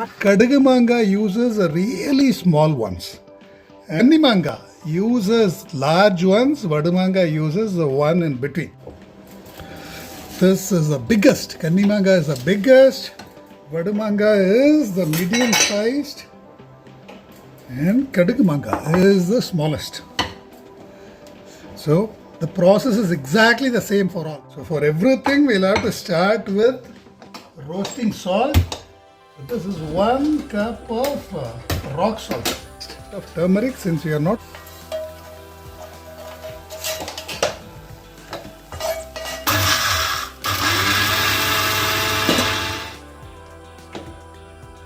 Kadugu maanga uses really small ones. Kanni maanga uses large ones. Vadu maanga uses the one in between. This is the biggest. Kanni maanga is the biggest. Vadu maanga is the medium sized. And Kadugu maanga is the smallest. So the process is exactly the same for all. So for everything we'll have to start with roasting salt. So this is 1 cup of rock salt. Of turmeric, since we are not.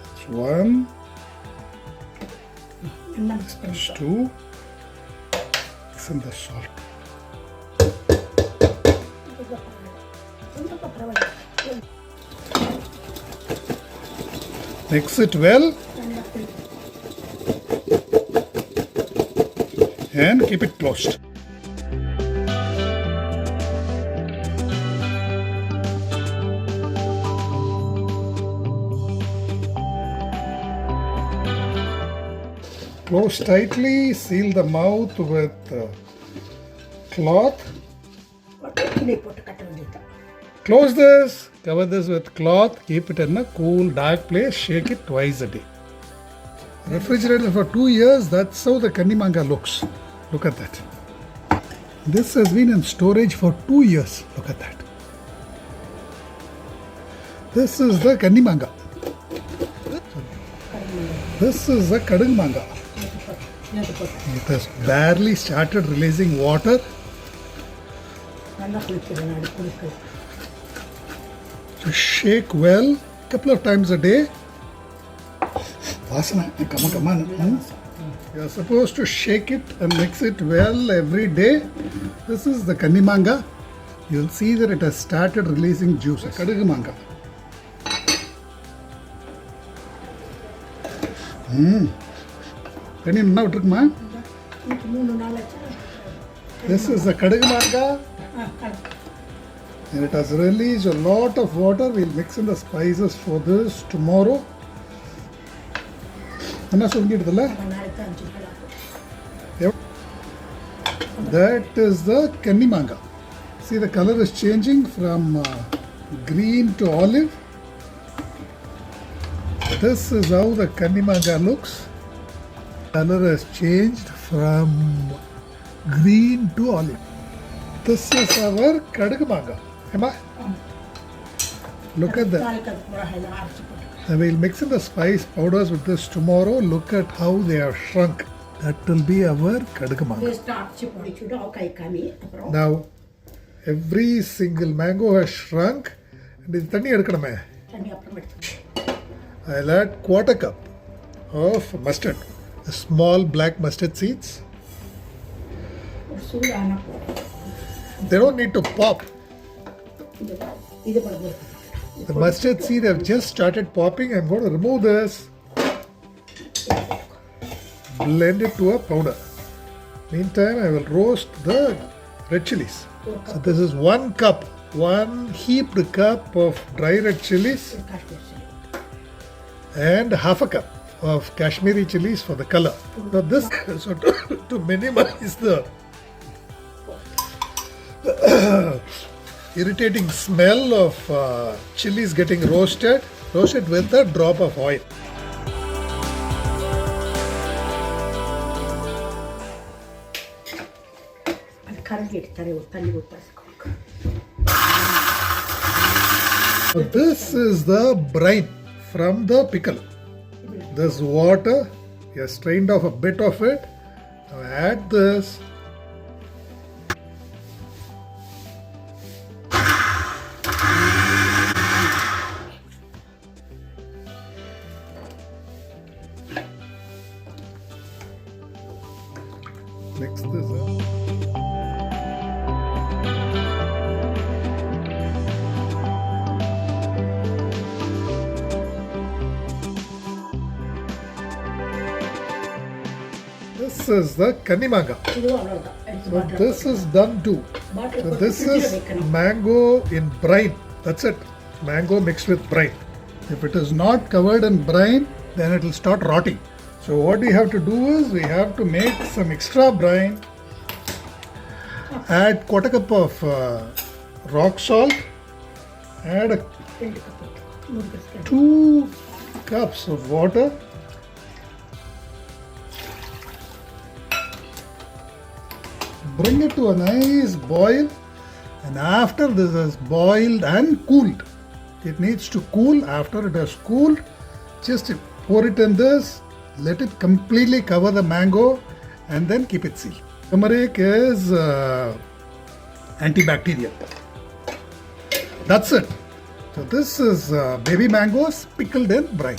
That's 1. That's 2. Mix in the salt. Mix it well and keep it closed. Close tightly, seal the mouth with cloth. Close this, cover this with cloth, keep it in a cool, dark place, shake it twice a day. Refrigerated for 2 years, that's how the Kanni maanga looks. Look at that. This has been in storage for 2 years. Look at that. This is the Kanni maanga. This is the Kadugu maanga. It has barely started releasing water. So shake well, couple of times a day. Vasana, come on. You are supposed to shake it and mix it well every day. This is the Kanni maanga. You will see that it has started releasing juices. Kadugu maanga. This is the Kadugu maanga. And it has released a lot of water. We'll mix in the spices for this tomorrow. That is the Kanni maanga. See, the color is changing from green to olive. This is how the Kanni maanga looks. Color has changed from green to olive. This is our Kadugu maanga. Emma? Look at that. And we'll mix in the spice powders with this tomorrow. Look at how they have shrunk. That will be our Kadugu maanga. Now, every single mango has shrunk. I'll add 1/4 cup of mustard. The small black mustard seeds. They don't need to pop. The mustard seed have just started popping. I'm going to remove this. Blend it to a powder. Meantime, I will roast the red chilies. So this is 1 cup, 1 heaped cup of dry red chilies and 1/2 cup of Kashmiri chilies for the color. Now this, so to minimize the irritating smell of chilies getting roasted, roast it with a drop of oil. So this is the brine from the pickle. This water, you have strained off a bit of it. Now add this. Mix this up. This is the Kanni maanga. So this is done too. So this is mango in brine. That's it. Mango mixed with brine. If it is not covered in brine, then it will start rotting. So what we have to do is we have to make some extra brine. Add quarter cup of rock salt. Add 2 cups of water. Bring it to a nice boil, and after this is boiled and cooled, it needs to cool. After it has cooled, just pour it in this, let it completely cover the mango, and then keep it sealed. Turmeric is antibacterial. That's it. So this is baby mangoes pickled in brine.